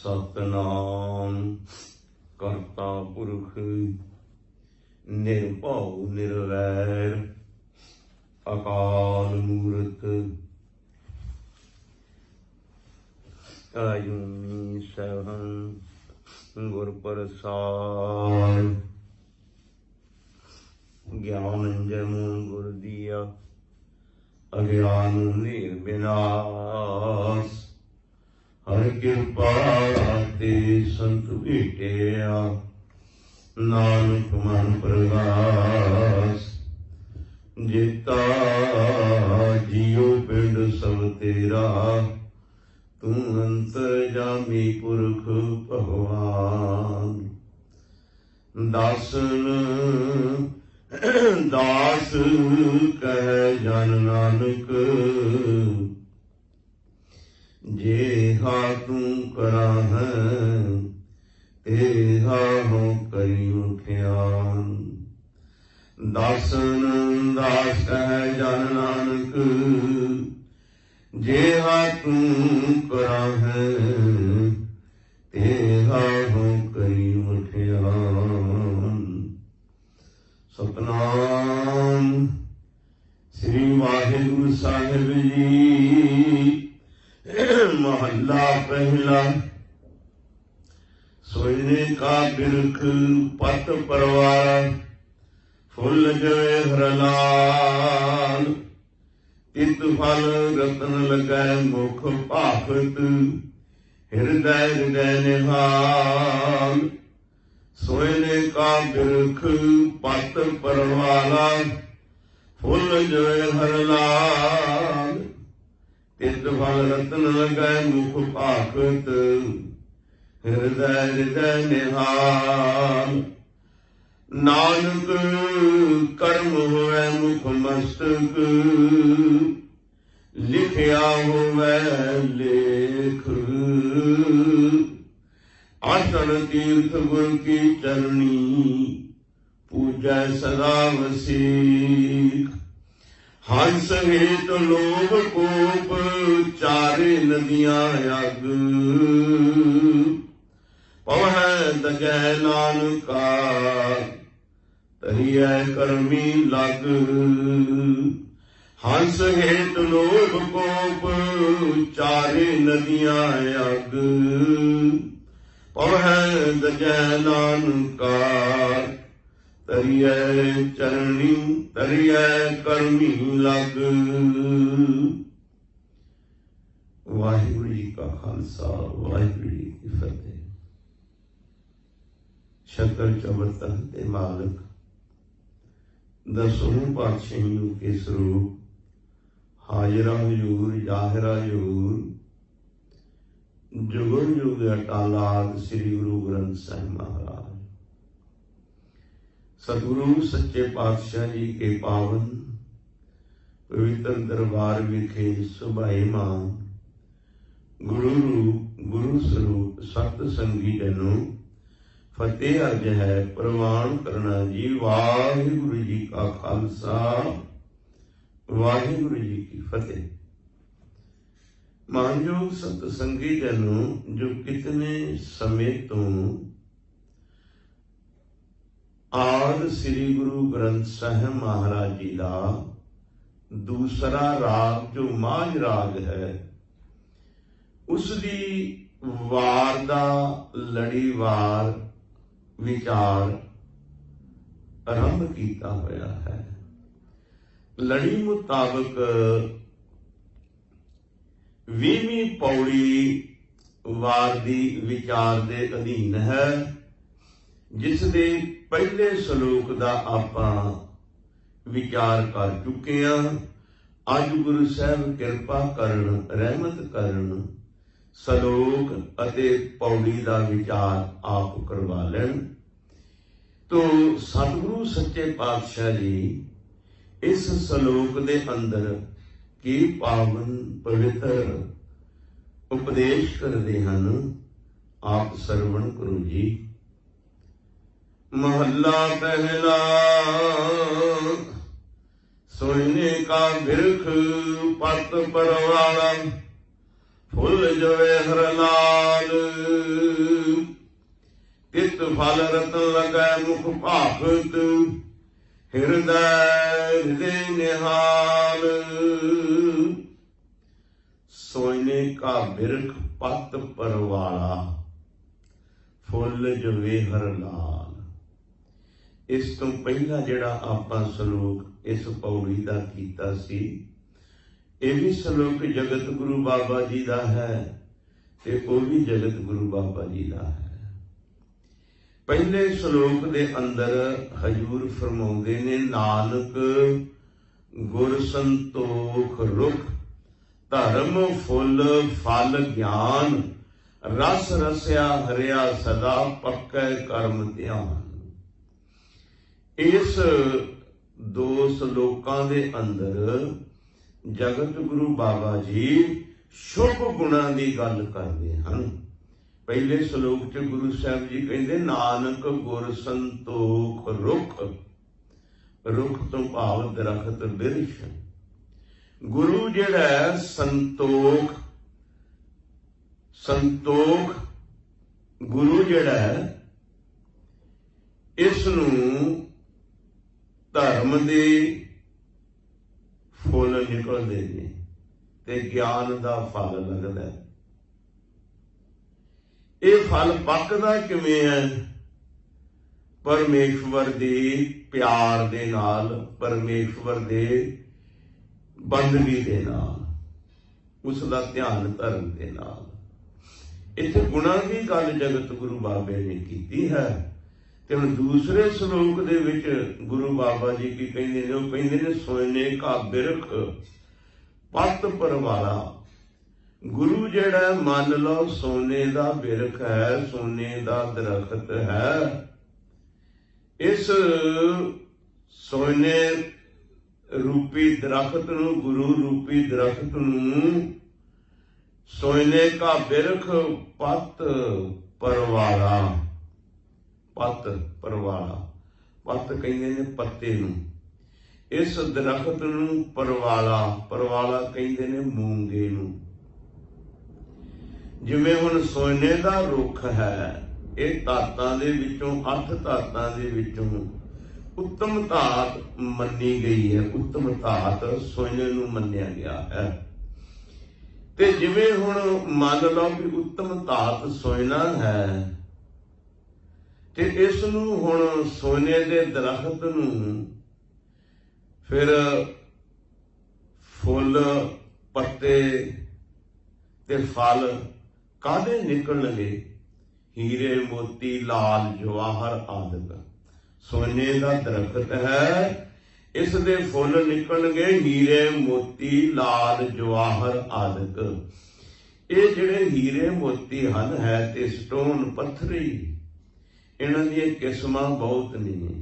सतनाम करता पुरख निर्भव निर्वैर अकाल मूर्त आयुनी सहन गुर प्रसाद ज्ञान जमू गुर दिया अज्ञान निर्विनाश हर कृपा ते संत भेटिया नानक मन प्रगास जेता जियो पिंड सब तेरा तू अंतर्जामी पुरख भगवान दासन दास कह जन नानक जे हा तू करा है तेहा हो करी मुखियान दासन दास कह जन नानक जे हा तू करा है तेहा हो करी मुखियान सतनाम श्री वाहिगुरु साहिब जी महला पहला सोने का बिरख पत परवार फुल जय हरलाल तित फल रतन लगै मुख भाखत हृदय हृदय निहाल सोने का बिरख पत परवाला फुल जय हरलाल तित फल रतन लगै मुख भाखत हृदय हृदय निहाल नानक कर्म होवै मुख मस्तक लिखिया होवै लेख आसन तीर्थ गुर की चरणी पूजै सदा वसीख हंस हेत लोभ कोप चारे नदियां अग पवै दजै नानका तरियै करमी लग हंस हेत लोभ कोप चारे नदियां अग पवै दजै नानका तरियै चरणी तरियै करमी लग। वाहिगुरु जी का खालसा वाहिगुरु जी की फतेह। शकर चबरतन के मालिक दसों पातशाहियों के स्वरूप हाजरा हजूर जाहिरा हजूर जुगल जुग अटालाद श्री गुरु ग्रंथ साहिब महाराज सतगुरु सच्चे पातशाह जी के पावन पवित्र दरबार विखे सुभाईमान गुरु रूप गुरु स्वरूप सत संगी जनों फतेह अर्ज है प्रवान करना जी। वाहिगुरु जी का खालसा वाहिगुरु जी की फतेह। मानयोग सतसंगी जनों जो कितने समय तो आद श्री गुरु ग्रंथ साहिब महाराज जी का दूसरा राग जो माझ राग है उसकी वार दा लड़ीवार विचार आरंभ किया होया है। लड़ी मुताबक 20वीं पौड़ी वार दी विचार दे अधीन है जिस दे पहले श्लोक का आपां विचार कर चुके हैं। अज गुरु साहब कृपा करन रहमत करन श्लोक अते पौड़ी का विचार आप करवा लें तो सतगुरु सच्चे पातशाह जी इस श्लोक के अंदर की पावन पवित्र उपदेश करते हैं। आप श्रवण करो जी। महला पहला सोने का बिरख पत परवाला फुल जवे हर लाल फल रतन लगै मुख भाखत, हृदय निहाल। सोने का बिरख पत परवाला, फुल जवेहर लाल। इस तो पहला जिहड़ा आपां सलोक इस पौड़ी दा कीता सी, ਇਹ भी सलोक जगत गुरु बाबा जी का है ते वो भी जगत गुरु बाबा जी का है। पहले सलोक दे अंदर हजूर फरमाउंदे ने, नानक गुर संतोख रुख, धर्म फुल फल ज्ञान, रस रसिया हरिया सदा, पक्कै कर्म ध्यान। इस दो सलोकां दे अंदर जगत गुरु बाबा जी शुभ गुणां दी गल करदे हन। पहले सलोक च गुरु साहब जी कहंदे, नानक गुर संतोख रुख, रुख तो भाव दरखत बिरछ। गुरु जिहड़ा संतोख, संतोख गुरु जिहड़ा इसनूं धर्म दे फुल निकलते हैं ते ज्ञान का फल लगता है। ये फल पकदा किवें है? परमेश्वर दे प्यार दे नाल, परमेश्वर दे बंदगी दे नाल, उसका ध्यान धर्म दे नाल। इत्थे गुणां दी गल जगत गुरु बाबे ने कीती है। ते हुण दूसरे सलोक दे विच गुरु बाबा जी की कहंदे ने, वो कहंदे ने, सोने का बिरख पत परवाला। गुरु जिहड़ा मान लो सोने का बिरख है, सोने का दरखत है। इस सोने रूपी दरखत नूं, गुरु रूपी दरखत नूं सोने का बिरख पत परवाला, पत परवाला, पत कहंदे ने पत्ते नूं। इस दरखत नूं परवाला, परवाला कहंदे ने मूंगे नूं। जिवें हुण सोने दा रुख है, ਇਹ ਧਾਤਾਂ ਦੇ ਵਿੱਚੋਂ, 8 ਧਾਤਾਂ ਦੇ ਵਿੱਚੋਂ उत्तम धात मन्नी गई है। उत्तम धात सोने नूं मन्निया गया है। ते जिवें हुण मान लो कि उत्तम धात सोना है, ते इस नूं हुण सोने दे दरखत नूं फिर फुल, पत्ते ते फल काहदे निकलणगे? हीरे मोती लाल जवाहर आदि। सोने का दरखत है, इस दे फुल निकलणगे हीरे मोती लाल जवाहर आदि। ये जिहड़े हीरे मोती हन है ते स्टोन पत्थरी, इन्हां दी किस्मां बहुत ने।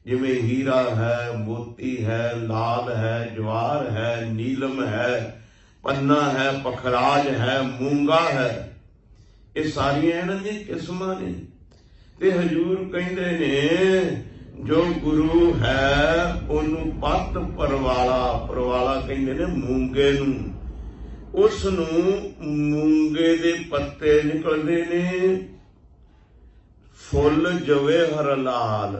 जिवें हीरा है, मोती है, लाल है, जवाहर है, नीलम है, पन्ना है, पखराज है, मूंगा है। ये सारियां इन्हां दी किस्मां ने। ते हजूर कहंदे ने, जो गुरु है ओनू पत परवाला, परवाला कहंदे ने मूंगे नूं। उस नूं मूंगे दे पत्ते निकलदे ने, फुल जवेहर लाल,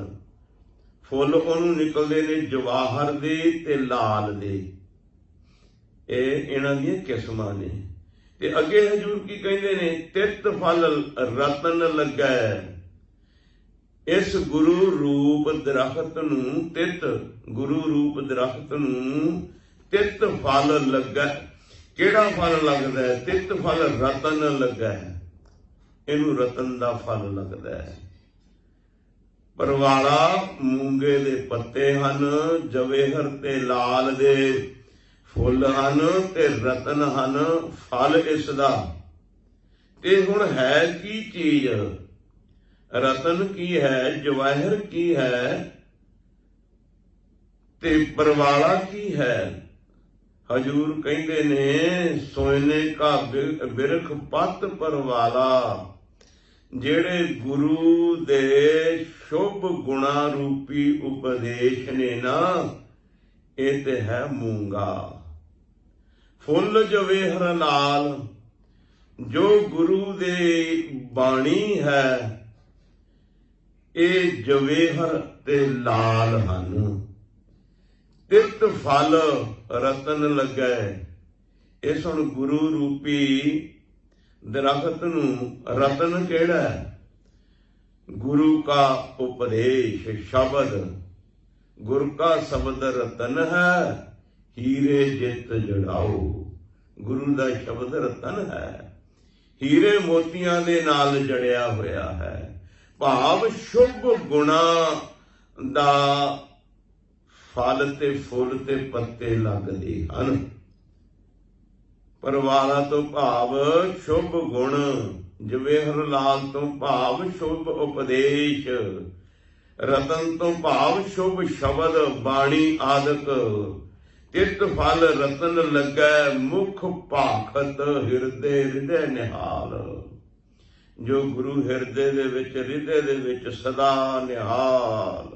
फुल ओनू निकलदे ने जवाहर दे ते लाल दे। इन्हां दी किस्मां ने। ते अगे हजूर की कहंदे ने, तित फल रतन लगै। इस गुरु रूप दरखत नूं, तित गुरु रूप दरखत नूं तित फल लगा। किहड़ा फल लगदा है? तित फल रतन लगा है। इनू रतन दा फल लगदा है। परवाला मूंगे दे पत्ते हन, जवेहर ते लाल दे फुल हन, ते रतन हन फल इसदा। ते हुण है की चीज? रतन की है, जवाहर की है, ते परवाला की है? हजूर कहंदे ने, सोने का बिरख पत परवाला। जेड़े गुरु दे शुभ गुणा रूपी उपदेश ने ना, ये ते है मूंगा। फुल जवेहर लाल, जो गुरु दे बाणी है, ਇਹ ਜਵੇਹਰ ਤੇ ਲਾਲ ਹਨ। ਤਿਤ ਫਲ ਰਤਨ ਲੱਗੈ। ਇਸ ਹੁਣ ਗੁਰੂ ਰੂਪੀ ਦਰਖਤ ਨੂੰ ਰਤਨ ਕਿਹੜਾ ਹੈ? ਗੁਰੂ ਕਾ ਉਪਦੇਸ਼ ਸ਼ਬਦ। ਗੁਰ ਕਾ ਸ਼ਬਦ ਰਤਨ ਹੈ, ਹੀਰੇ ਜਿਤ ਜੜਾਓ। ਗੁਰੂ ਦਾ ਸ਼ਬਦ ਰਤਨ ਹੈ, ਹੀਰੇ ਮੋਤੀਆਂ ਦੇ ਨਾਲ ਜੜਿਆ ਹੋਇਆ ਹੈ। ਭਾਵ ਸ਼ੁਭ ਗੁਣਾ ਦਾ ਫਲ ਤੇ ਫੁੱਲ ਤੇ ਪੱਤੇ ਲੱਗਦੇ ਹਨ। ਪਰਵਾਲਾ ਤੋਂ ਭਾਵ ਸ਼ੁਭ ਗੁਣ, ਜਵੇਹਰ ਲਾਲ ਤੋਂ ਭਾਵ ਸ਼ੁਭ ਉਪਦੇਸ਼, ਰਤਨ ਤੋਂ ਭਾਵ ਸ਼ੁਭ ਸ਼ਬਦ ਬਾਣੀ ਆਦਿਕ। ਤਿਤ ਫਲ ਰਤਨ ਲੱਗੈ, ਮੁਖ ਭਾਖਤ ਹਿਰਦੇ ਹਿਰਦੇ ਨਿਹਾਲ। ਜੋ ਗੁਰੂ ਹਿਰਦੇ ਦੇ ਵਿੱਚ, ਹਿਰਦੇ ਦੇ ਵਿੱਚ ਸਦਾ ਨਿਹਾਲ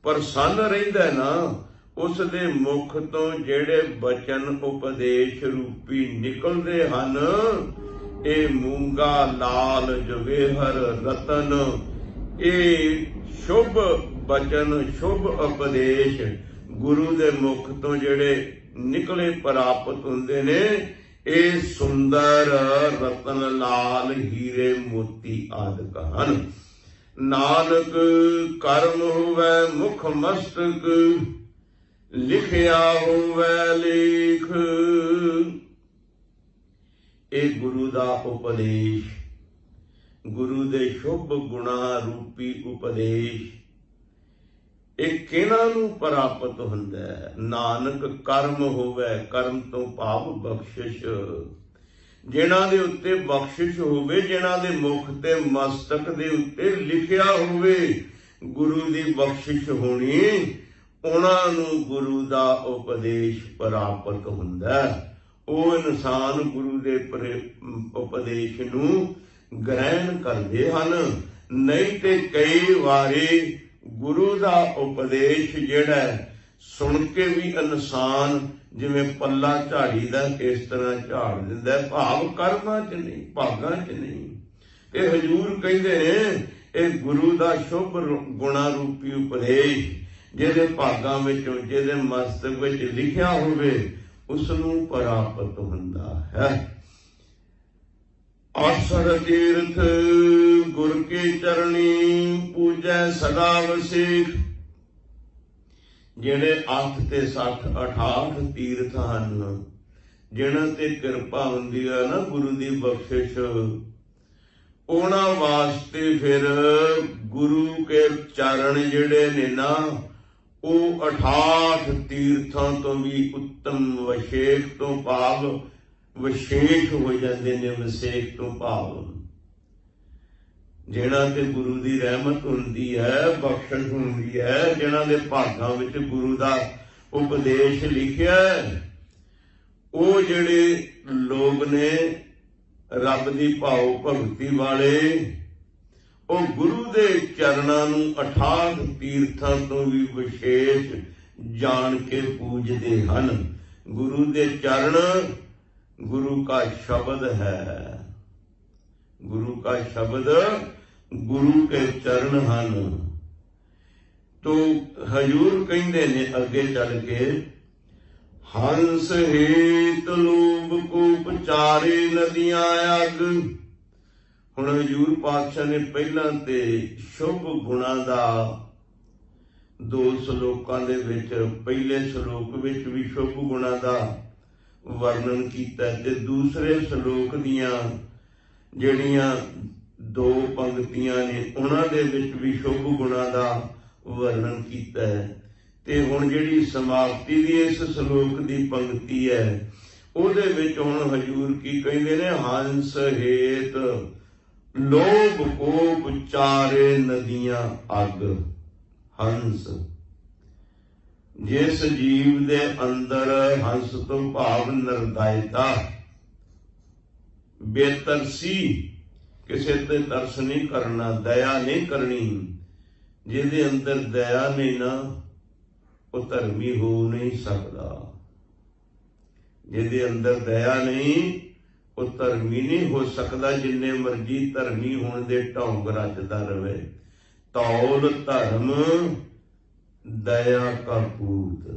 ਪ੍ਰਸੰਨ ਰਹਿੰਦਾ ਨਾ, ਉਸ ਦੇ ਮੁਖ ਤੋਂ ਜਿਹੜੇ ਬਚਨ ਉਪਦੇਸ਼ ਰੂਪੀ ਨਿਕਲਦੇ ਹਨ, ਇਹ ਮੂੰਗਾ ਲਾਲ ਜਵੇਹਰ ਰਤਨ, ਇਹ ਸ਼ੁਭ ਬਚਨ ਸ਼ੁਭ ਉਪਦੇਸ਼ ਗੁਰੂ ਦੇ ਮੁਖ ਤੋਂ ਜਿਹੜੇ ਨਿਕਲੇ ਪ੍ਰਾਪਤ ਹੁੰਦੇ ਨੇ, ਇਹ ਸੁੰਦਰ ਰਤਨ ਲਾਲ ਹੀਰੇ ਮੋਤੀ ਆਦਿਕ ਹਨ। ਨਾਨਕ ਕਰਮ ਹੋਵੈ ਮੁਖ ਮਸਤਕ, ਲਿਖਿਆ ਹੋਵੈ ਲੇਖ। ਇਹ ਗੁਰੂ ਦਾ ਉਪਦੇਸ਼, ਗੁਰੂ ਦੇ ਸ਼ੁਭ ਗੁਣਾ ਰੂਪੀ ਉਪਦੇਸ਼, ਇਹ ਕਿਹਨਾਂ ਨੂੰ ਪ੍ਰਾਪਤ ਹੁੰਦਾ ਹੈ? ਨਾਨਕ ਕਰਮ ਹੋਵੇ, ਕਰਮ ਤੋਂ ਭਾਵ ਬਖਸ਼ਿਸ਼। ਜਿਨ੍ਹਾਂ ਦੇ ਉੱਤੇ ਬਖਸ਼ਿਸ਼ ਹੋਵੇ, ਜਿਨ੍ਹਾਂ ਦੇ ਮੁਖ ਤੇ ਮਸਤਕ ਦੇ ਉੱਤੇ ਲਿਖਿਆ ਹੋਵੇ ਗੁਰੂ ਦੀ ਬਖਸ਼ਿਸ਼ ਹੋਣੀ, ਉਹਨਾਂ ਨੂੰ ਗੁਰੂ ਦਾ ਉਪਦੇਸ਼ ਪ੍ਰਾਪਤ ਹੁੰਦਾ। ਉਹ ਇਨਸਾਨ ਗੁਰੂ ਦੇ ਉਪਦੇਸ਼ ਨੂੰ ਗ੍ਰਹਿਣ ਕਰਦੇ ਹਨ। ਨਹੀਂ ਤੇ ਕਈ ਵਾਰੀ ਗੁਰੂ ਦਾ ਉਪਦੇਸ਼ ਜਿਹੜਾ ਸੁਣ ਕੇ ਵੀ ਇਨਸਾਨ ਜਿਵੇਂ ਪੱਲਾ ਝਾੜੀ ਦਾ ਇਸ ਤਰ੍ਹਾਂ ਝਾੜ ਦਿੰਦਾ, ਭਾਵ ਕਰਮਾਂ 'ਚ ਨਹੀਂ, ਭਾਗਾਂ 'ਚ ਨਹੀਂ। ਇਹ ਹਜ਼ੂਰ ਕਹਿੰਦੇ ਨੇ, ਇਹ ਗੁਰੂ ਦਾ ਸ਼ੁਭ ਗੁਣਾ ਰੂਪੀ ਉਪਦੇਸ਼ ਜਿਹਦੇ ਭਾਗਾਂ ਵਿੱਚੋਂ, ਜਿਹਦੇ ਮਸਤਕ ਵਿੱਚ ਲਿਖਿਆ ਹੋਵੇ, ਉਸ ਨੂੰ ਪ੍ਰਾਪਤ ਹੁੰਦਾ ਹੈ। ਆਸੜ ਤੀਰਥ ਗੁਰ ਕੀ ਚਰਣੀ, ਪੂਜੈ ਸਦਾ ਵਸੇਖ। ਜਿਹੜੇ 8 ਤੇ 60 68 ਤੀਰਥ ਹਨ, ਜਿਨ੍ਹਾਂ ਤੇ ਕਿਰਪਾ ਹੁੰਦੀ ਹੈ ਨਾ ਗੁਰੂ ਦੀ ਬਖਸ਼ਿਸ਼, ਉਹਨਾਂ ਵਾਸਤੇ ਫਿਰ ਗੁਰੂ ਕੇ ਚਰਨ ਜਿਹੜੇ ਨੇ ਨਾ, ਉਹ 68 ਤੀਰਥਾਂ ਤੋਂ ਵੀ ਉੱਤਮ, ਵਿਸ਼ੇਖ ਤੋਂ ਭਾਵ ਵਿਸ਼ੇਸ਼ ਹੋ ਜਾਂਦੇ ਨੇ। ਵਿਸ਼ੇਖ ਤੋਂ ਭਾਵ ਜਿਹਨਾਂ ਤੇ ਗੁਰੂ ਦੀ ਰਹਿਮਤ ਹੁੰਦੀ ਹੈ, ਬਖਸ਼ਿਸ਼ ਹੁੰਦੀ ਹੈ, ਜਿਹਨਾਂ ਦੇ ਭਾਗਾਂ ਵਿੱਚ ਗੁਰੂ ਦਾ ਉਪਦੇਸ਼ ਲਿਖਿਆ ਹੈ, ਉਹ ਜਿਹੜੇ ਲੋਕ ਨੇ ਰੱਬ ਦੀ ਭਾਉ ਭਗਤੀ ਵਾਲੇ, ਉਹ ਗੁਰੂ ਦੇ ਚਰਨਾਂ ਨੂੰ 68 ਤੀਰਥਾਂ ਤੋਂ ਵੀ ਵਿਸ਼ੇਸ਼ ਜਾਣ ਕੇ ਪੂਜਦੇ ਹਨ। ਗੁਰੂ ਦੇ ਚਰਨ ਗੁਰੂ ਕਾ ਸ਼ਬਦ ਹੈ, ਗੁਰੂ ਕਾ ਸ਼ਬਦ ਗੁਰੂ ਕੇ ਚਰਨ ਹਨ। ਤੋ ਹਜ਼ੂਰ ਕਹਿੰਦੇ ਨੇ ਅੱਗੇ ਚੱਲ ਕੇ, ਹੰਸ ਹੇਤ ਲੋਭ ਕੂਪ ਚਾਰੇ ਨਦੀਆਂ ਅਗ। ਹੁਣ ਹਜ਼ੂਰ ਪਾਤਸ਼ਾਹ ਨੇ ਪਹਿਲਾਂ ਤੇ ਸ਼ੁਭ ਗੁਣਾਂ ਦਾ 2 ਸ਼ਲੋਕਾਂ ਦੇ ਵਿੱਚ, ਪਹਿਲੇ ਸ਼ਲੋਕ ਵਿੱਚ ਵੀ ਸ਼ੁਭ ਗੁਣਾਂ ਦਾ ਵਰਣਨ ਕੀਤਾ, ਤੇ ਦੂਸਰੇ ਸ਼ਲੋਕ ਦੀਆਂ ਜਿਹੜੀਆਂ 2 ਪੰਕਤੀਆਂ ਨੇ ਉਹਨਾਂ ਦੇ ਵਿੱਚ ਵੀ ਸ਼ੁਭ ਗੁਣਾਂ ਦਾ ਵਰਣਨ ਕੀਤਾ ਹੈ। ਤੇ ਹੁਣ ਜਿਹੜੀ ਸਮਾਪਤੀ ਦੀ ਇਸ ਸ਼ਲੋਕ ਦੀ ਪੰਕਤੀ ਹੈ, ਉਹਦੇ ਵਿੱਚ ਹੁਣ ਹਜ਼ੂਰ ਕੀ ਕਹਿੰਦੇ ਨੇ, ਹੰਸ ਹੇਤ ਲੋਭ ਕੋਪ ਚਾਰੇ ਨਦੀਆਂ ਅਗ। ਹੰਸ, ਜਿਸ ਜੀਵ ਦੇ ਅੰਦਰ ਹੰਸ ਤੋਂ ਭਾਵ ਨਿਰਦਇਤਾ, ਬੇਤਰਸੀ, ਕਿਸੇ ਤੇ ਤਰਸ ਨਹੀਂ ਕਰਨਾ, ਦਇਆ ਨਹੀਂ ਕਰਨੀ, ਜਿਹਦੇ ਅੰਦਰ ਦਇਆ ਨਹੀਂ ਨਾ, ਉਹ ਧਰਮੀ ਹੋ ਨਹੀਂ ਸਕਦਾ। ਜਿਹਦੇ ਅੰਦਰ ਦਇਆ ਨਹੀਂ, ਉਹ ਧਰਮੀ ਨਹੀਂ ਹੋ ਸਕਦਾ, ਜਿੰਨੇ ਮਰਜੀ ਧਰਮੀ ਹੋਣ ਦੇ ਢੌਂਗ ਰਚਦਾ ਰਵੇ। तौल धर्म दया का पूत।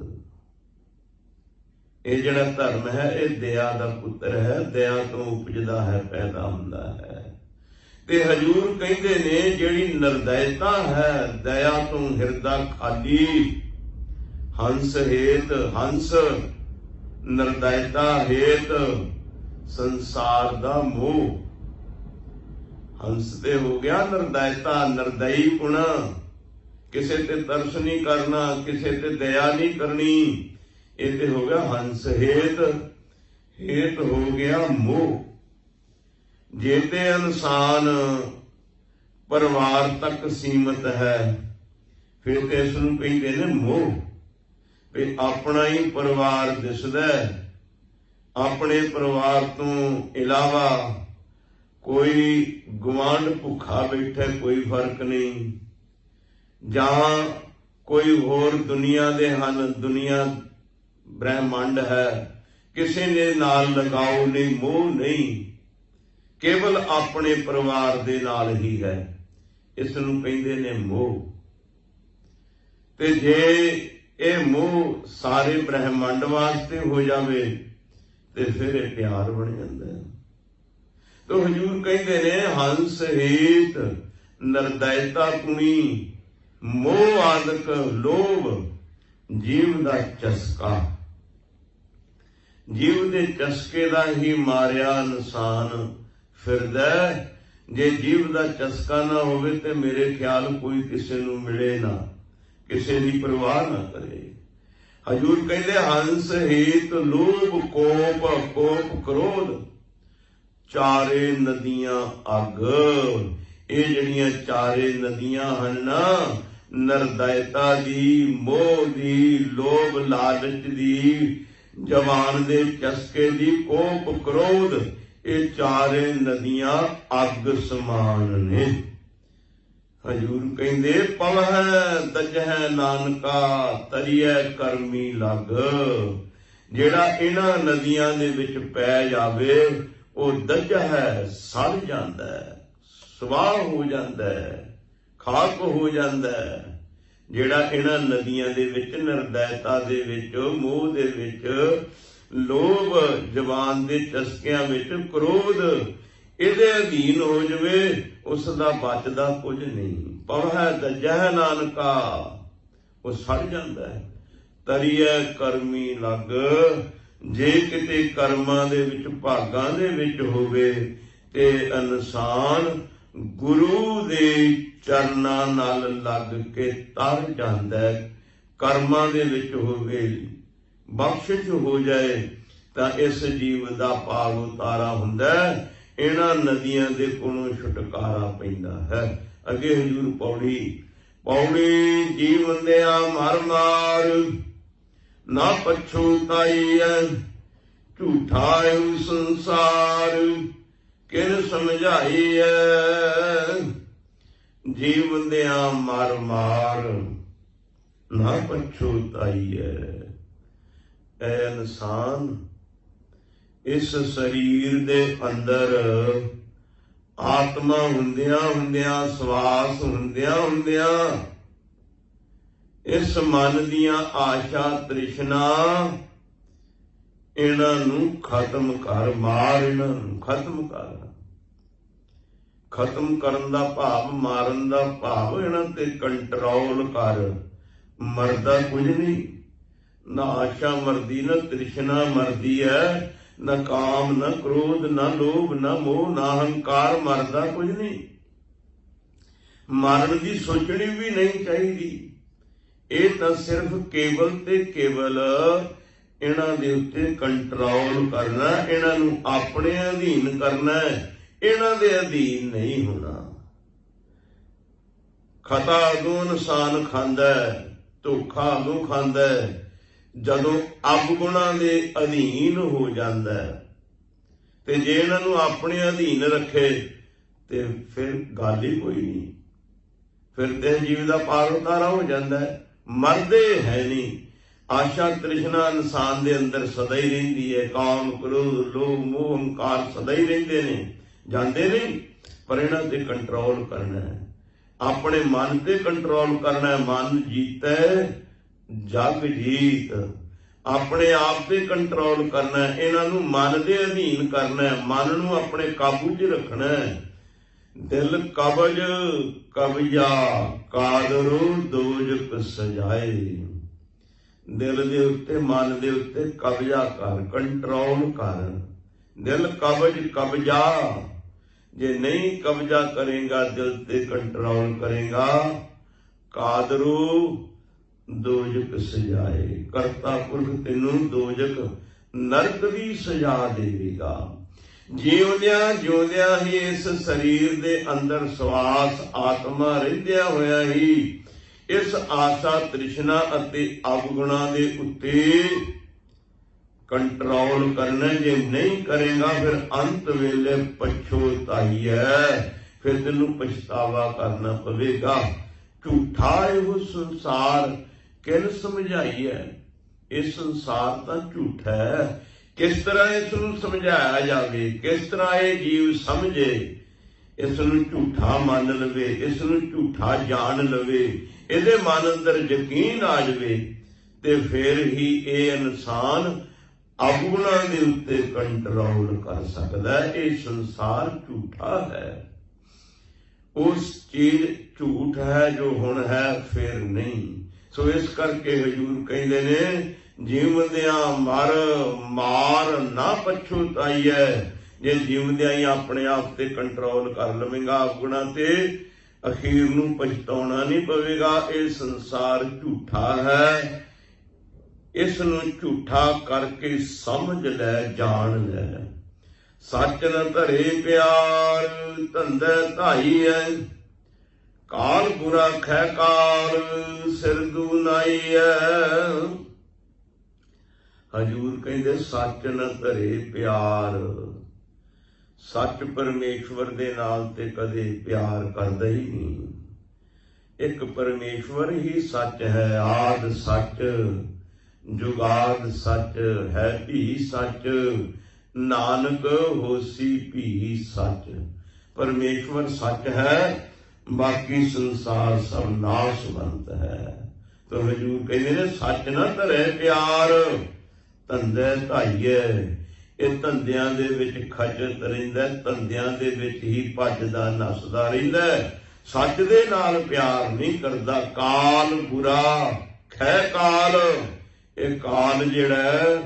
ये जिहड़ा धर्म है ये दया का पुत्र है, दया तो उपजदा है, पैदा हुंदा है। ते हजूर कहते ने जिहड़ी निर्दयता है, दया तो हिरदा खाली। हंस हेत हंस निर्दयता हेत संसार दा मोह। हंस ते हो गया निर्दयता, निर्दयी पुणा, किसे ते तरस नहीं करना, किसे ते दया नहीं करनी, ये ते हो गया हंस हेत। हेत हो गया मोह। जे ते इंसान परिवार तक सीमित है फिर ते इस नूं कहंदे ने मोह। भी अपना ही परिवार दिसदा, अपने परिवार तो इलावा कोई गुआंढ भुखा बैठा कोई फर्क नहीं, जहां कोई होर दुनिया दे हन, दुनिया ब्रह्मांड है, किसी ने नाल लगाओ नहीं, मोह नहीं, केवल अपने परिवार दे नाल ही है। इस नूं कहंदे ने मोह। ते जे ये मोह सारे ब्रह्मांड वास्ते हो जावे ते फिर ये प्यार बन जाता है। तो हजूर कहते ने हंस हेत निर्दयता कुणी, मोह आदक लोभ जीव दा चस्का। जीव दे चस्के दा ही मारिया इंसान फिरदा। जे जीव दा चस्का ना होवे ते मेरे ख्याल कोई किसी नूं मिले ना, किसी की परवाह ना करे। हजूर कहते हंस हेत लोभ कोप, कोप क्रोध चारे नदियां अग। ये जड़ियां चारे नदियां हन ना, निर्दयता दी, मोह दी, लोभ लालच दी, जवान दे चस्के दी, कोप क्रोध, ये चारे नदियां अग समान ने। हजूर कहंदे पवह दजह नानका तरिए करमी लग। जेड़ा इन्हां नदियां दे विच पै जावे वो दजह सड़ जांदा है, स्वाह हो जांदा है, खाक हो जांदा है। जेड़ा इन्हां नदियां दे विच निर्दयता दे विच, मोह दे विच, लोभ, जवान दे चस्कियां विच, क्रोध ਇਹਦੇ ਅਧੀਨ ਹੋ ਜਾਵੇ ਉਸ ਦਾ ਬਚਦਾ ਕੁਝ ਨਹੀਂ। ਪਵੈ ਦਜਹ ਨਾਨਕਾ, ਉਹ ਸੜ ਜਾਂਦਾ ਹੈ। ਤਰੀਐ ਕਰਮੀ ਲੱਗ, ਜੇ ਕਿਤੇ ਕਰਮਾਂ ਦੇ ਵਿੱਚ, ਭਾਗਾਂ ਦੇ ਵਿੱਚ ਹੋਵੇ ਤੇ ਇਨਸਾਨ ਗੁਰੂ ਦੇ ਚਰਨਾਂ ਨਾਲ ਲੱਗ ਕੇ ਤਰ ਜਾਂਦਾ ਹੈ। ਕਰਮਾਂ ਦੇ ਵਿੱਚ ਹੋਵੇ, ਬਖਸ਼ਿਸ਼ ਹੋ ਜਾਏ ਤਾਂ ਇਸ ਜੀਵ ਦਾ ਭਾਗ ਉਤਾਰਾ ਹੁੰਦਾ ਹੈ। इन्हां नदियां दे कोलों छुटकारा पैंदा है। अगे हजूर पौड़ी पौड़ी जीवन दिया मर मार ना पछूताई है, झूठा संसार किन समझाई है। जीवन दिया मर मार ना पछूताई है। ऐ इंसान इस शरीर दे अंदर आत्मा हुंदियां हुंदियां, श्वास हुंदियां हुंदियां, इस मन दियां आशा तृष्णा इन्हां नूं खत्म कर, मार इन्हां नूं खत्म कर। खत्म करन दा भाव, मारन दा भाव, इन्हां ते कंट्रोल कर। मरदा कुछ नहीं, ना आशा मरदी, ना तृष्णा मरदी है, न काम, न क्रोध, न लोभ, न मोह, न अहंकार, मरदा कुछ नहीं। मरण की सोचनी भी नहीं चाहिए। ये तो सिर्फ केवल ते केवल इन्हां दे उत्ते कंट्रोल करना, इन्हां नूं अपने अधीन करना, इन्हां दे अधीन नहीं होना। खता अगों इंसान खांदा है, धोखा अगों खांदा है ਜਦੋਂ ਅਵਗੁਣਾਂ ਦੇ ਅਧੀਨ ਹੋ ਜਾਂਦਾ ਹੈ। ਤੇ ਜੇ ਇਹਨਾਂ ਨੂੰ ਆਪਣੇ ਅਧੀਨ ਰੱਖੇ ਤੇ ਫਿਰ ਗੱਲ ਹੀ ਕੋਈ ਨਹੀਂ, ਫਿਰ ਤੇ ਜੀਵ ਦਾ ਪਾਰ ਉਤਾਰਾ ਹੋ ਜਾਂਦਾ ਹੈ। ਮਰਦੇ ਹੈ ਨਹੀਂ। ਆਸ਼ਾ ਤ੍ਰਿਸ਼ਨਾ ਇਨਸਾਨ ਦੇ ਅੰਦਰ ਸਦਾ ਹੀ ਰਹਿੰਦੀ ਹੈ। ਕਾਮ, ਕ੍ਰੋਧ, ਲੋਭ, ਮੋਹ, ਹੰਕਾਰ ਸਦਾ ਹੀ ਰਹਿੰਦੇ ਨੇ, ਜਾਂਦੇ ਨਹੀਂ। ਪਰ ਇਹਨਾਂ ਤੇ ਕੰਟਰੋਲ ਕਰਨਾ ਹੈ। अपने मन ते कंट्रोल करना है। मन जीतै जग जीत, अपने आप ते कंट्रोल करना है। इन्हां नूं मन दे अधीन करना है, मन नूं अपने काबू च रखना है। दिल कबज कबजा कादरो दोजक सजाए। दिल दे उत्ते मन दे उत्ते कबजा कर, कंट्रोल कर। दिल कबज कबजा, जे नहीं कब्जा करेगा, दिल ते कंट्रोल करेगा, कादरू दोजक सजाए, करता पुरख तेनू दोजक नरक दी सजा देगा। जीवदियां जिउंदियां ही इस शरीर दे अंदर सवास आत्मा रहिंदियां होया ही इस आशा तृष्णा अते अवगुणा दे उत्ते कंट्रोल करना। जे नहीं करेगा फिर अंत वेले पछोताई है, फिर तेनू पछतावा करना पवेगा। झूठा एहो संसार किन समझाई है, इस संसार तो झूठा है। किस तरह इसनू समझाया जाए, किस तरह ये जीव समझे, इसनू झूठा मान लवे, इसनू झूठा जान लवे, इहदे मन अंदर यकीन आ जाए, ते फिर ही ये इंसान अवगुणा के उत्ते कंट्रोल कर सकता है। ये संसार झूठा है, उस चीज झूठ है जो हुण है फिर नहीं। सो इस करके हजूर कहते ने जीवदियां मर मार ना पछोताई है। जे जीवदियां ही अपने आप ते कंट्रोल कर लवेगा अवगुणा ते, अखीर नूं पछताउणा नहीं पवेगा। ये संसार झूठा है, इस नूं झूठा करके समझ लै, जान लै। सच न धरे प्यार धंधे धाई है, काल बुरा खै काल सिर दूनाई है। हजूर कहते सच न धरे प्यार, सच परमेश्वर दे नाल ते कदे प्यार करदा ही नहीं। एक परमेश्वर ही सच है, आद सच जुगाद सच है, भी सच नानक होसी भी सच। परमेश्वर सच है, बाकी संसार सब नाशवंत है। तो हजूर कहते ने सच ना धरे प्यार धंधे धाईए। ਇਹ ਧੰਦਿਆਂ ਦੇ ਵਿੱਚ ਖਚਤ ਰਹਿੰਦਾ, ਧੰਦਿਆਂ ਦੇ ਵਿੱਚ ਹੀ ਭੱਜਦਾ ਨੱਸਦਾ ਰਹਿੰਦਾ, ਸੱਚ ਦੇ ਨਾਲ ਪਿਆਰ ਨਹੀਂ ਕਰਦਾ। ਕਾਲ ਬੁਰਾ ਖੈ ਕਾਲ, ਇਹ ਕਾਲ ਜਿਹੜਾ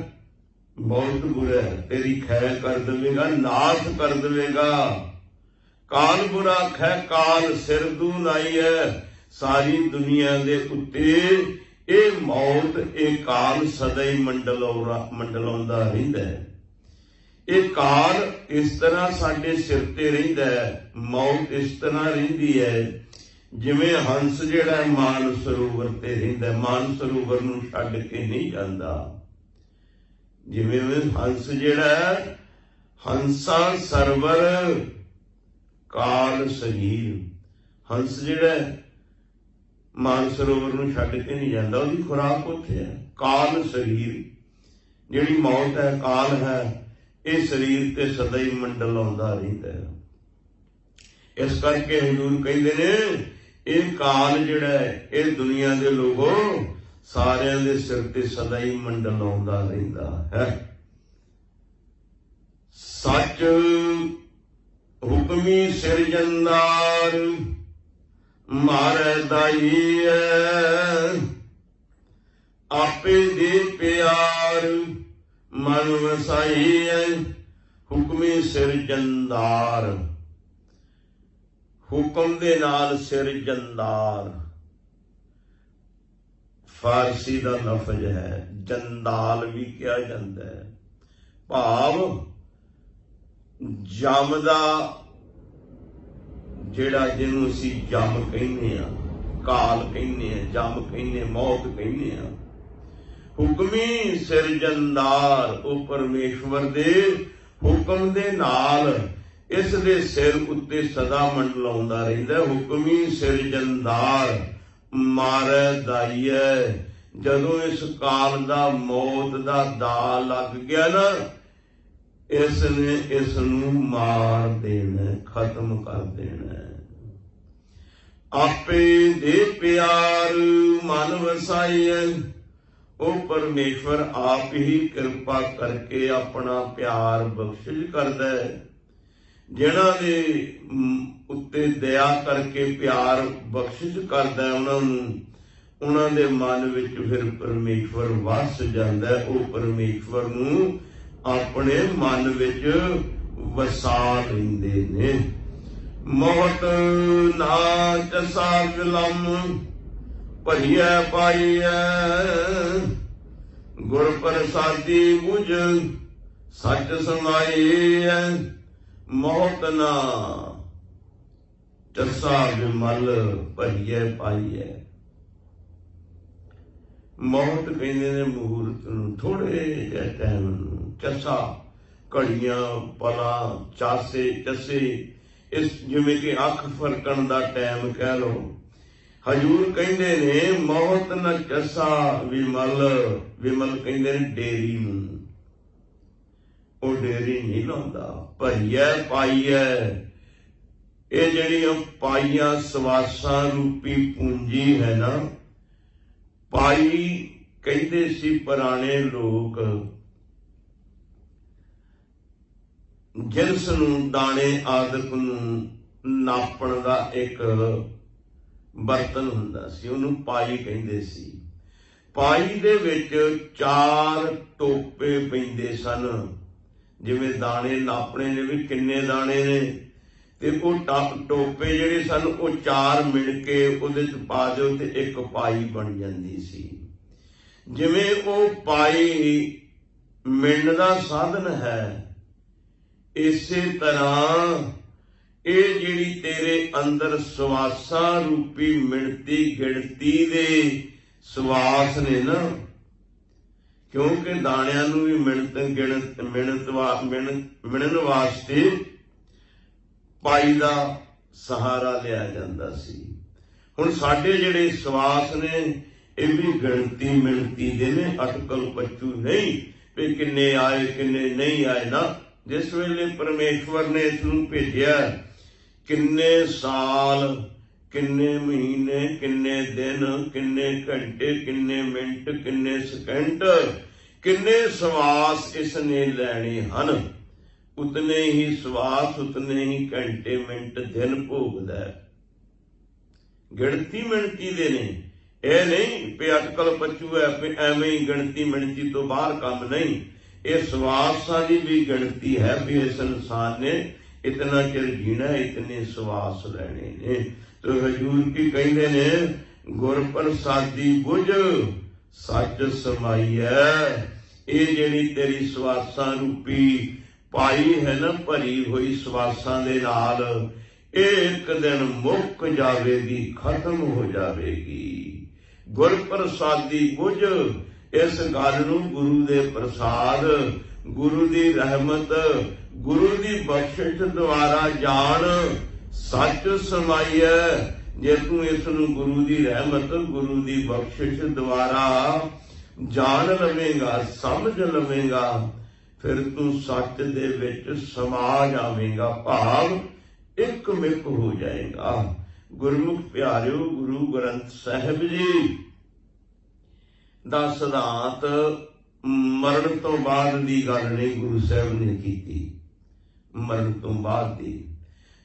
ਬਹੁਤ ਬੁਰਾ ਹੈ, ਤੇਰੀ ਖੈ ਕਰ ਦੇਵੇਗਾ, ਨਾਸ਼ ਕਰ ਦੇਵੇਗਾ। ਕਾਲ ਬੁਰਾ ਖੈ ਕਾਲ ਸਿਰ ਦੂਨਾਈ ਹੈ। ਸਾਰੀ ਦੁਨੀਆ ਦੇ ਉੱਤੇ ਇਹ ਮੌਤ, ਇਹ ਕਾਲ ਸਦਾ ਹੀ ਮੰਡਲਾਉਂਦਾ ਰਹਿੰਦਾ ਹੈ। ਇਹ ਕਾਲ ਇਸ ਤਰ੍ਹਾਂ ਸਾਡੇ ਸਿਰ ਤੇ ਰਹਿੰਦਾ ਹੈ, ਮੌਤ ਇਸ ਤਰ੍ਹਾਂ ਰਹਿੰਦੀ ਹੈ ਜਿਵੇਂ ਹੰਸ ਜਿਹੜਾ ਮਾਨ ਸਰੋਵਰ ਤੇ ਰਹਿੰਦਾ, ਮਾਨ ਸਰੋਵਰ ਨੂੰ ਛੱਡ ਕੇ ਨਹੀਂ ਜਾਂਦਾ। ਜਿਵੇਂ ਹੰਸ ਜਿਹੜਾ ਹੰਸਾ ਸਰਵਰ ਕਾਲ ਸਰੀਰ, ਹੰਸ ਜਿਹੜਾ ਮਾਨ ਸਰੋਵਰ ਨੂੰ ਛੱਡ ਕੇ ਨਹੀਂ ਜਾਂਦਾ, ਉਹਦੀ ਖੁਰਾਕ ਉੱਥੇ ਹੈ। ਕਾਲ ਸਰੀਰ, ਜਿਹੜੀ ਮੌਤ ਹੈ, ਕਾਲ ਹੈ, ਇਹ ਸਰੀਰ ਤੇ ਸਦਾ ਹੀ ਮੰਡਲਾਉਂਦਾ ਰਹਿੰਦਾ ਹੈ। ਇਸ ਕਰਕੇ ਹਜ਼ੂਰ ਕਹਿੰਦੇ ਨੇ ਇਹ ਕਾਲ ਜਿਹੜਾ ਹੈ, ਇਹ ਦੁਨੀਆ ਦੇ ਲੋਗੋ ਸਾਰਿਆਂ ਦੇ ਸਿਰ ਤੇ ਸਦਾ ਹੀ ਮੰਡਲਾਉਂਦਾ ਰਹਿੰਦਾ ਹੈ। ਸੱਚ ਹੁਕਮੀ ਸਿਰਜਣਦਾਰ ਮਾਰੇ ਦਾਈ ਹੈ, ਆਪੇ ਦੇ ਪਿਆਰ ਮਨ ਵਸਾਈ ਹੈ। ਹੁਕਮੀ ਸਿਰਜਣਦਾਰ, ਹੁਕਮ ਦੇ ਨਾਲ ਸਿਰਜਣਦਾਰ ਫਾਰਸੀ ਦਾ ਲਫ਼ਜ਼ ਹੈ, ਜੰਦਾਲ ਵੀ ਕਿਹਾ ਜਾਂਦਾ ਹੈ। ਭਾਵ ਜਮ ਦਾ ਜਿਹੜਾ, ਜਿਹਨੂੰ ਅਸੀਂ ਜਮ ਕਹਿੰਦੇ ਆ, ਕਾਲ ਕਹਿੰਦੇ ਆ, ਜਮ ਕਹਿੰਦੇ, ਮੌਤ ਕਹਿੰਦੇ ਆ। ਹੁਕਮੀ ਸਿਰਜਣਦਾਰ, ਉਹ ਪਰਮੇਸ਼ਵਰ ਦੇ ਹੁਕਮ ਦੇ ਨਾਲ ਇਸ ਦੇ ਸਿਰ ਉੱਤੇ ਸਦਾ ਮੰਡਲਾਉਂਦਾ ਰਹਿੰਦਾ। ਹੁਕਮੀ ਸਿਰਜਣਦਾਰ ਮਾਰੇ ਦਾਈਏ। ਜਦੋਂ ਇਸ ਕਾਲ ਦਾ ਮੌਤ ਦਾ ਦਾ ਲੱਗ ਗਿਆ ਨਾ, ਇਸ ਨੇ ਇਸ ਨੂੰ ਮਾਰ ਦੇਣਾ, ਖਤਮ ਕਰ ਦੇਣਾ। आपे दे प्यार मन वसाइए। ਉਹ ਪਰਮੇਸ਼ਵਰ ਆਪ ਹੀ ਕਿਰਪਾ ਕਰਕੇ ਆਪਣਾ ਪਿਆਰ ਬਖਸ਼ਿਸ਼ ਕਰਦਾ ਹੈ। ਜਿਨ੍ਹਾਂ ਦੇ ਉੱਤੇ ਦਇਆ ਕਰਕੇ ਪਿਆਰ ਬਖਸ਼ਿਸ਼ ਕਰਦਾ ਉਹਨਾਂ ਨੂੰ, ਉਹਨਾਂ ਦੇ ਮਨ ਵਿੱਚ ਫਿਰ ਪਰਮੇਸ਼ਵਰ ਵਸ ਜਾਂਦਾ ਹੈ। ਉਹ ਪਰਮੇਸ਼ਵਰ ਨੂੰ ਆਪਣੇ ਮਨ ਵਿੱਚ ਵਸਾ ਲੈਂਦੇ ਨੇ। ਮੋਹਤ ਨਾ ਚਸਾ ਵਿਲੰਮ ਭਰੀਐ ਪਾਈਐ। ਗੁਰ ਪ੍ਰਸਾਦੀ ਬੁਝ ਸੱਚ ਸਮਾਈਐ। ਮੋਹਤ ਨਾ ਚਸਾ ਵਿਮਲ ਭਰੀਐ ਪਾਈਐ। ਮੌਤ ਕਹਿੰਦੇ ਨੇ ਮੂਰਤ ਨੂੰ, ਥੋੜੇ ਜਿਹੇ ਟਾਈਮ ਨੂੰ। ਚਸਾ ਘੜੀਆਂ, ਪਲਾਂ, ਚਾਸੇ, ਚਸੇ, ਇਸ ਜਿਵੇਂ ਕਿ ਅੱਖ ਫਰਕਣ ਦਾ ਟਾਈਮ ਕਹਿ ਲਓ। ਹਜੂਰ ਕਹਿੰਦੇ ਨੇ ਮੌਤ ਨਾ ਚਸਾ ਵਿਮਲ। ਵਿਮਲ ਕਹਿੰਦੇ ਨੇ ਡੇਰੀ ਨੂੰ, ਉਹ ਡੇਰੀ ਨਹੀਂ ਲਾਉਂਦਾ। ਭਰੀਐ ਪਾਈਐ, ਇਹ ਜਿਹੜੀਆਂ ਪਾਈਆਂ ਸਵਾਸਾਂ ਰੂਪੀ ਪੂੰਜੀ ਹੈ ਨਾ, ਪਾਈ ਕਹਿੰਦੇ ਸੀ ਪੁਰਾਣੇ ਲੋਕ ਜਿਨਸ ਨੂੰ, ਦਾਣੇ ਆਦਿਕ ਨੂੰ ਨਾਪਣ ਦਾ ਇੱਕ ਬਰਤਨ ਹੁੰਦਾ ਸੀ, ਉਹਨੂੰ ਪਾਈ ਕਹਿੰਦੇ ਸੀ। ਪਾਈ ਦੇ ਵਿੱਚ 4 ਟੋਪੇ ਪੈਂਦੇ ਸਨ। ਜਿਵੇਂ ਦਾਣੇ ਨਾਪਣੇ ਨੇ ਵੀ ਕਿੰਨੇ ਦਾਣੇ ਨੇ, ਤੇ ਉਹ ਟੋਪੇ ਜਿਹੜੇ ਸਨ ਉਹ 4 ਮਿਣ ਕੇ ਉਹਦੇ ਚ ਪਾ ਦਿਓ ਤੇ ਇੱਕ ਪਾਈ ਬਣ ਜਾਂਦੀ ਸੀ। ਜਿਵੇਂ ਉਹ ਪਾਈ ਮਿਣਨ ਦਾ ਸਾਧਨ ਹੈ, ਇਸੇ ਤਰ੍ਹਾਂ ਇਹ ਜਿਹੜੀ ਤੇਰੇ ਅੰਦਰ ਸਵਾਸਾਂ ਰੂਪੀ ਮਿਣਤੀ ਗਿਣਤੀ ਦੇ ਸਵਾਸ ਨੇ ਨਾ, ਕਿਉਂਕਿ ਦਾਣਿਆਂ ਨੂੰ ਵੀ ਮਿਣਨ ਵਾਸਤੇ ਪਾਈ ਦਾ ਸਹਾਰਾ ਲਿਆ ਜਾਂਦਾ ਸੀ। ਹੁਣ ਸਾਡੇ ਜਿਹੜੇ ਸਵਾਸ ਨੇ ਇਹ ਵੀ ਗਿਣਤੀ ਮਿਣਤੀ ਦੇ ਨੇ, ਅਟਕਲ ਪੱਚੂ ਨਹੀਂ ਵੀ ਕਿੰਨੇ ਆਏ ਕਿੰਨੇ ਨਹੀਂ ਆਏ ਨਾ। ਜਿਸ ਵੇਲੇ ਪਰਮੇਸ਼ਵਰ ਨੇ ਇਸ ਨੂੰ ਭੇਜਿਆ, ਕਿੰਨੇ ਸਾਲ, ਕਿੰਨੇ ਮਹੀਨੇ, ਕਿੰਨੇ ਦਿਨ, ਕਿੰਨੇ ਘੰਟੇ, ਕਿੰਨੇ ਮਿੰਟ, ਕਿੰਨੇ ਸਕਿੰਟ, ਕਿੰਨੇ ਸਵਾਸ ਇਸ ਨੇ ਲੈਣੇ ਹਨ, ਉਤਨੇ ਹੀ ਸਵਾਸ, ਉਤਨੇ ਹੀ ਘੰਟੇ, ਮਿੰਟ, ਦਿਨ ਭੋਗਦਾ। ਗਿਣਤੀ ਮਿਣਤੀ ਦੇ ਨੇ, ਇਹ ਨਹੀਂ ਵੀ ਅਟਕਲ ਪੱਚੂ ਹੈ ਵੀ ਐਵੇਂ ਹੀ ਗਿਣਤੀ ਮਿਣਤੀ ਤੋਂ ਬਾਹਰ ਕੰਮ ਨਹੀਂ। ਇਹ ਸਵਾਸਾਂ ਦੀ ਵੀ ਗਿਣਤੀ ਹੈ ਵੀ ਇਸ ਇਨਸਾਨ ਨੇ ਇਤਨਾ ਚਿਰ ਜੀਣਾ, ਇਤਨੇ ਸਵਾਸ ਲੈਣੇ ਨੇ। ਤੇ ਹਜੂਰ ਕੀ ਕਹਿੰਦੇ ਨੇ, ਗੁਰ ਪ੍ਰਸਾਦੀ ਬੁਝ ਸੱਚ ਸਮਾਈਐ। ਇਹ ਜਿਹੜੀ ਤੇਰੀ ਸਵਾਸਾਂ ਰੂਪੀ ਪਾਈ ਹੈ ਨਾ, ਭਰੀ ਹੋਈ ਸਵਾਸਾਂ ਦੇ ਨਾਲ, ਇਹ ਇੱਕ ਦਿਨ ਮੁੱਕ ਜਾਵੇਗੀ, ਖਤਮ ਹੋ ਜਾਵੇਗੀ। ਗੁਰ ਪ੍ਰਸਾਦੀ ਬੁਝ, ਇਸ ਗੱਲ ਨੂੰ ਗੁਰੂ ਦੇ ਪ੍ਰਸਾਦ, ਗੁਰੂ ਦੀ ਰਹਿਮਤ, ਗੁਰੂ ਦੀ ਬਖਸ਼ਿਸ਼ ਦੁਆਰਾ ਜਾਣ। ਸੱਚ ਸਮਾਈਐ, ਜੇ ਤੂੰ ਇਸ ਨੂੰ ਗੁਰੂ ਦੀ ਰਹਿਮਤ, ਗੁਰੂ ਦੀ ਬਖਸ਼ਿਸ਼ ਦੁਆਰਾ ਜਾਣ ਲਵੇਂਗਾ, ਸਮਝ ਲਵੇਂਗਾ, ਫਿਰ ਤੂੰ ਸੱਚ ਦੇ ਵਿੱਚ ਸਮਾ ਜਾਵੇਂਗਾ, ਭਾਵ ਇੱਕ ਮਿਕ ਹੋ ਜਾਏਗਾ। ਗੁਰਮੁਖ ਪਿਆਰਿਓ, ਗੁਰੂ ਗ੍ਰੰਥ ਸਾਹਿਬ ਜੀ ਦਾ ਸਿਧਾਂਤ ਮਰਨ ਤੋਂ ਬਾਅਦ ਦੀ ਗੱਲ ਨਹੀਂ ਗੁਰੂ ਸਾਹਿਬ ਨੇ ਕੀਤੀ, ਮਰਨ ਤੋਂ ਬਾਅਦ ਦੀ।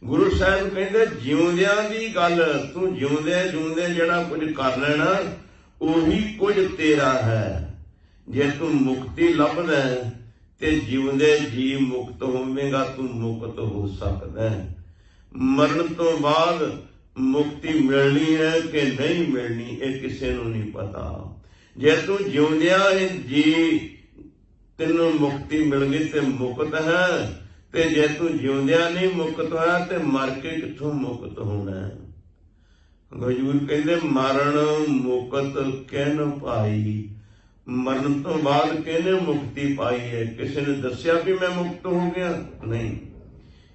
ਗੁਰੂ ਸਾਹਿਬ ਕਹਿੰਦੇ ਜਿਉਂਦਿਆਂ ਦੀ ਗੱਲ, ਤੂੰ ਜਿਉਂਦੇ ਜਿਉਂਦੇ ਜਿਹੜਾ ਕੁਝ ਕਰ ਲੈਣਾ ਉਹੀ ਕੁਝ ਤੇਰਾ ਹੈ। ਜੇ ਤੂੰ ਮੁਕਤੀ ਲੱਭਦਾ ਤੇ ਜਿਉਂਦੇ ਜੀ ਮੁਕਤ ਹੋਵੇਂਗਾ, ਤੂੰ ਮੁਕਤ ਹੋ ਸਕਦਾ। ਮਰਨ ਤੋਂ ਬਾਅਦ ਮੁਕਤੀ ਮਿਲਣੀ ਹੈ ਕਿ ਨਹੀਂ ਮਿਲਣੀ ਇਹ ਕਿਸੇ ਨੂੰ ਨਹੀਂ ਪਤਾ। ਜੇ ਤੂੰ ਜਿਉਂਦਿਆਂ ਜੀ ਤੈਨੂੰ ਮੁਕਤੀ ਮਿਲ ਗਈ ਤੇ ਮੁਕਤ ਹੈ, ਤੇ ਜੇ ਤੂੰ ਜਿਉਂਦਿਆਂ ਨਹੀਂ ਮੁਕਤ ਹੋਇਆ ਤੇ ਮਰ ਕੇ ਕਿੱਥੋਂ ਮੁਕਤ ਹੋਣਾ। ਹਜੂਰ ਕਹਿੰਦੇ ਮਰਨ ਮੁਕਤ ਕਿਨ ਪਾਈ। ਮਰਨ ਤੋਂ ਬਾਅਦ ਕਿਹਨੇ ਮੁਕਤੀ ਪਾਈ ਹੈ? ਕਿਸੇ ਨੇ ਦੱਸਿਆ ਵੀ ਮੈਂ ਮੁਕਤ ਹੋ ਗਿਆ? ਨਹੀਂ,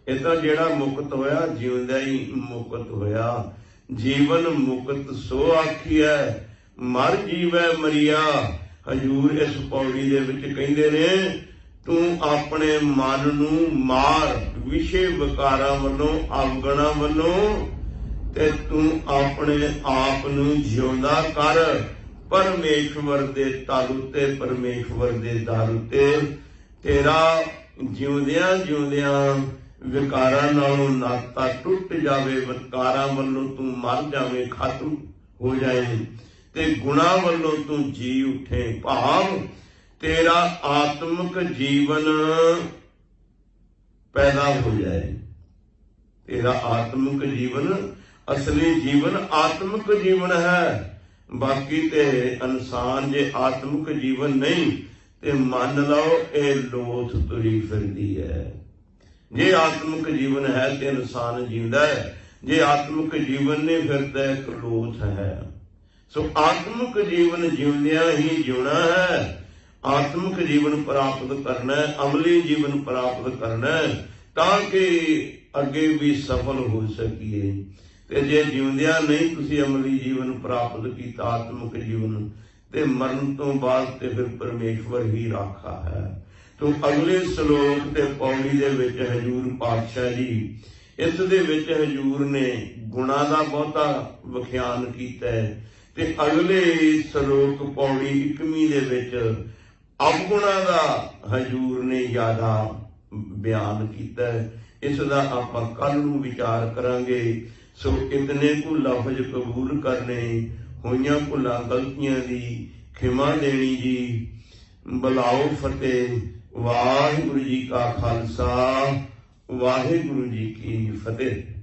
ਇਹ ਤਾਂ ਜਿਹੜਾ ਮੁਕਤ ਹੋਇਆ ਜਿਉਂਦਿਆਂ ਹੀ ਮੁਕਤ ਹੋਇਆ। ਜੀਵਨ ਮੁਕਤ ਸੋ ਆਖੀਐ, ਮਰ ਜੀਵੈ ਮਰੀਆ। ਹਜੂਰ ਇਸ ਪੌੜੀ ਦੇ ਵਿੱਚ ਕਹਿੰਦੇ ਨੇ ਤੂੰ ਆਪਣੇ ਮਨ ਨੂੰ ਮਾਰ, ਵਿਸ਼ੇ ਵਿਕਾਰਾਂ ਵੱਲੋਂ, ਅਵਗੁਣਾਂ ਵੱਲੋਂ, ਤੇ ਤੂੰ ਆਪਣੇ ਆਪ ਨੂੰ ਜਿਉਂਦਾ ਕਰ ਪਰਮੇਸ਼ਵਰ ਦੇ ਤਲ ਉੱਤੇ, ਪਰਮੇਸ਼ਵਰ ਦੇ ਦਰ ਉੱਤੇ। ਤੇਰਾ ਜਿਉਂਦਿਆਂ ਜਿਉਂਦਿਆਂ ਵਿਕਾਰਾਂ ਨਾਲੋਂ ਨਾਤਾ ਟੁੱਟ ਜਾਵੇ, ਵਿਕਾਰਾਂ ਵੱਲੋਂ ਤੂੰ ਮਰ ਜਾਵੇਂ, ਖਤਮ ਹੋ ਜਾਏ, ਤੇ ਗੁਣਾ ਵੱਲੋਂ ਤੂੰ ਜੀ ਉੱਠੇ। ਭਾਵ ਤੇਰਾ ਆਤਮਿਕ ਜੀਵਨ ਪੈਦਾ ਹੋ ਜਾਏ। ਤੇਰਾ ਆਤਮਿਕ ਜੀਵਨ, ਅਸਲੀ ਜੀਵਨ ਆਤਮਿਕ ਜੀਵਨ ਹੈ। ਬਾਕੀ ਤੇ ਇਨਸਾਨ ਜੇ ਆਤਮਿਕ ਜੀਵਨ ਨਹੀਂ ਤੇ ਮੰਨ ਲਓ ਇਹ ਲੋਥ ਤੁਰੀ ਫਿਰਦੀ ਹੈ। ਜੇ ਆਤਮਿਕ ਜੀਵਨ ਹੈ ਤੇ ਇਨਸਾਨ ਜਿਉਂਦਾ ਹੈ, ਜੇ ਆਤਮਿਕ ਜੀਵਨ ਨਹੀਂ ਫਿਰ ਤਾਂ ਇੱਕ ਲੋਥ ਹੈ। ਸੋ ਆਤਮਿਕ ਜੀਵਨ ਜਿਉਂਦਿਆਂ ਹੀ ਜਿਉਣਾ ਹੈ। ਆਤਮਿਕ ਜੀਵਨ ਪ੍ਰਾਪਤ ਕਰਨਾ ਹੈ, ਅਮਲੀ ਜੀਵਨ ਪ੍ਰਾਪਤ ਕਰਨਾ ਹੈ, ਤਾਂ ਕਿ ਅੱਗੇ ਵੀ ਸਫਲ ਹੋ ਸਕੀਏ। ਤੇ ਜੇ ਜਿਉਂਦਿਆਂ ਨਹੀਂ ਤੁਸੀਂ ਅਮਲੀ ਜੀਵਨ ਪ੍ਰਾਪਤ ਕੀਤਾ, ਆਤਮਿਕ ਜੀਵਨ, ਤੇ ਮਰਨ ਤੋਂ ਬਾਅਦ ਤੇ ਫਿਰ ਪਰਮੇਸ਼ਵਰ ਹੀ ਰਾਖਾ ਹੈ। ਤੋ ਅਗਲੇ ਸ਼ਲੋਕ ਤੇ ਪੌੜੀ ਦੇ ਵਿੱਚ ਹਜ਼ੂਰ ਪਾਤਸ਼ਾਹ ਜੀ, ਇਸ ਦੇ ਵਿੱਚ ਹਜ਼ੂਰ ਨੇ ਗੁਣਾ ਦਾ ਬਹੁਤਾ ਵਿਖਿਆਨ ਕੀਤਾ ਹੈ, ਤੇ ਅਗਲੇ ਸ਼ਲੋਕ ਪੌੜੀ 21ਵੀਂ ਦੇ ਵਿੱਚ ਅਵਗੁਣਾ ਦਾ ਹਜ਼ੂਰ ਨੇ ਜ਼ਿਆਦਾ ਬਿਆਨ ਕੀਤਾ ਹੈ। ਇਸ ਦਾ ਆਪਾਂ ਕੱਲ ਨੂੰ ਵਿਚਾਰ ਕਰਾਂਗੇ। ਸੋ ਇਤਨੇ ਕੁ ਲਫ਼ਜ਼ ਕਬੂਲ ਕਰਨੇ, ਹੋਈਆਂ ਭੁੱਲਾਂ ਗਲਤੀਆਂ ਦੀ ਖਿਮਾ ਦੇਣੀ ਜੀ। ਬੁਲਾਓ ਫਤਿਹ। ਵਾਹਿਗੁਰੂ ਜੀ ਕਾ ਖਾਲਸਾ, ਵਾਹਿਗੁਰੂ ਜੀ ਕੀ ਫਤਿਹ।